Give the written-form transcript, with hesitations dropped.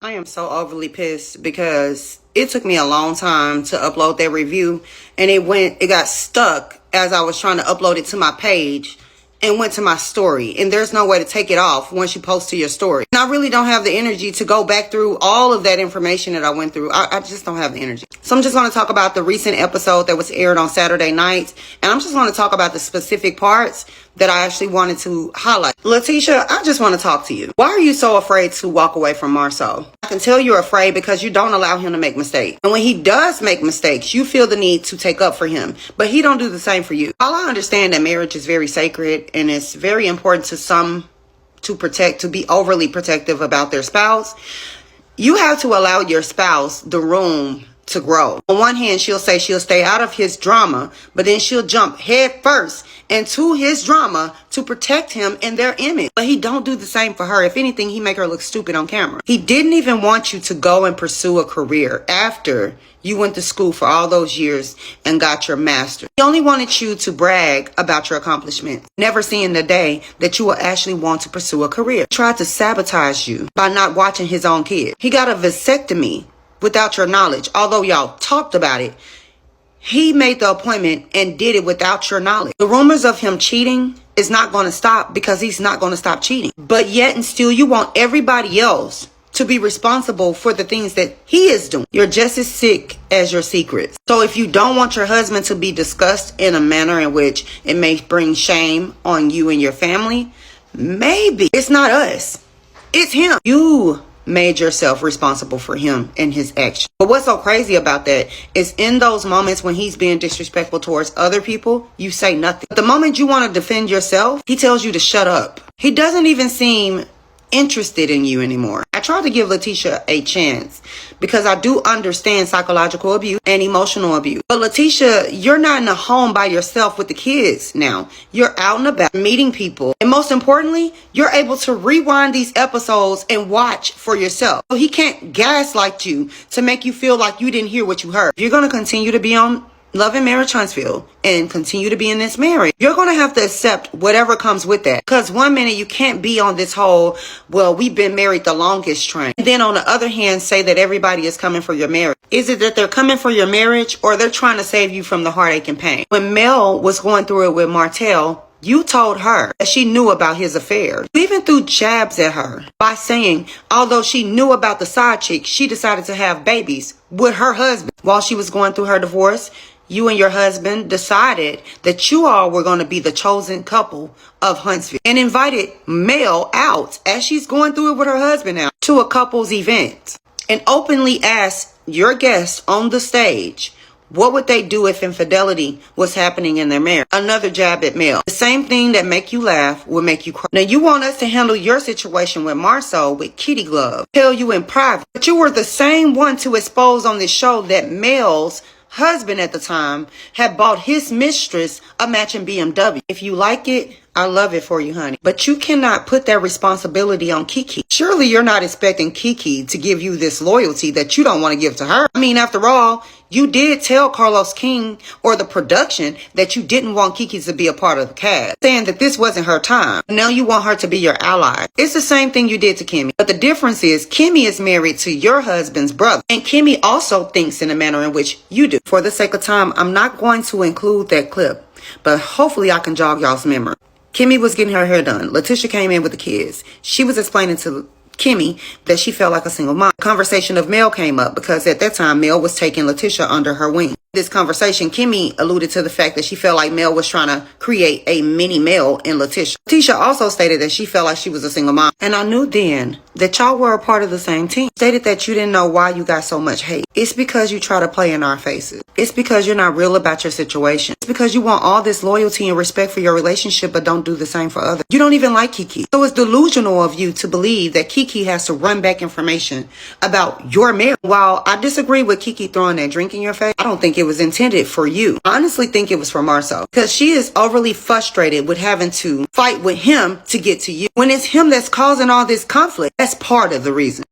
I am so overly pissed because it took me a long time to upload that review, and it got stuck as I was trying to upload it to my page and went to my story, and there's no way to take it off once you post to your story. And I really don't have the energy to go back through all of that information that I went through. I just don't have the energy. So I'm just going to talk about the recent episode that was aired on Saturday night, and I'm just going to talk about the specific parts that I actually wanted to highlight. Latisha, I just want to talk to you. Why are you so afraid to walk away from Marceau? I can tell you're afraid because you don't allow him to make mistakes. And when he does make mistakes, you feel the need to take up for him. But he don't do the same for you. While I understand that marriage is very sacred and it's very important to some to be overly protective about their spouse, you have to allow your spouse the room to grow. On one hand, she'll say she'll stay out of his drama, but then she'll jump head first into his drama to protect him and their image. But he don't do the same for her. If anything, he make her look stupid on camera. He didn't even want you to go and pursue a career after you went to school for all those years and got your master's. He only wanted you to brag about your accomplishments, never seeing the day that you will actually want to pursue a career. He tried to sabotage you by not watching his own kid. He got a vasectomy without your knowledge. Although y'all talked about it, he made the appointment and did it without your knowledge. The rumors of him cheating is not going to stop because he's not going to stop cheating. But yet and still you want everybody else to be responsible for the things that he is doing. You're just as sick as your secrets. So if you don't want your husband to be discussed in a manner in which it may bring shame on you and your family, maybe it's not us, it's him. You made yourself responsible for him and his action. But what's so crazy about that is in those moments when he's being disrespectful towards other people, you say nothing. But the moment you want to defend yourself, he tells you to shut up. He doesn't even seem interested in you anymore. I tried to give Latisha a chance because I do understand psychological abuse and emotional abuse. But Latisha, you're not in a home by yourself with the kids now. You're out and about meeting people. And most importantly, you're able to rewind these episodes and watch for yourself. So he can't gaslight you to make you feel like you didn't hear what you heard. If you're going to continue to be on Love and Marriage Huntsville and continue to be in this marriage, you're going to have to accept whatever comes with that. Because one minute you can't be on this whole, well, we've been married the longest train. And then on the other hand, say that everybody is coming for your marriage. Is it that they're coming for your marriage or they're trying to save you from the heartache and pain? When Mel was going through it with Martell, you told her that she knew about his affairs. You even threw jabs at her by saying, although she knew about the side chick, she decided to have babies with her husband. While she was going through her divorce, you and your husband decided that you all were going to be the chosen couple of Huntsville and invited Mel out as she's going through it with her husband now to a couple's event and openly asked your guests on the stage what would they do if infidelity was happening in their marriage. Another jab at Mel. The same thing that make you laugh will make you cry. Now you want us to handle your situation with Marceau with kitty glove, tell you in private, but you were the same one to expose on this show that Mel's husband at the time had bought his mistress a matching BMW. If you like it, I love it for you, honey. But you cannot put that responsibility on Kiki. Surely you're not expecting Kiki to give you this loyalty that you don't want to give to her. I mean, after all, you did tell Carlos King or the production that you didn't want Kiki to be a part of the cast, saying that this wasn't her time. Now you want her to be your ally. It's the same thing you did to Kimmy. But the difference is Kimmy is married to your husband's brother. And Kimmy also thinks in a manner in which you do. For the sake of time, I'm not going to include that clip, but hopefully I can jog y'all's memory. Kimmy was getting her hair done. Latisha came in with the kids. She was explaining to Kimmy that she felt like a single mom. The conversation of Mel came up because at that time Mel was taking Latisha under her wing. This conversation, Kimmy alluded to the fact that she felt like Mel was trying to create a mini Mel in Latisha. Latisha also stated that she felt like she was a single mom. And I knew then that y'all were a part of the same team. Stated that you didn't know why you got so much hate. It's because you try to play in our faces. It's because you're not real about your situation. It's because you want all this loyalty and respect for your relationship but don't do the same for others. You don't even like Kiki. So it's delusional of you to believe that Kiki has to run back information about your marriage. While I disagree with Kiki throwing that drink in your face, I don't think it was intended for you. I honestly think it was for Marceau because she is overly frustrated with having to fight with him to get to you. When it's him that's causing all this conflict, that's part of the reason.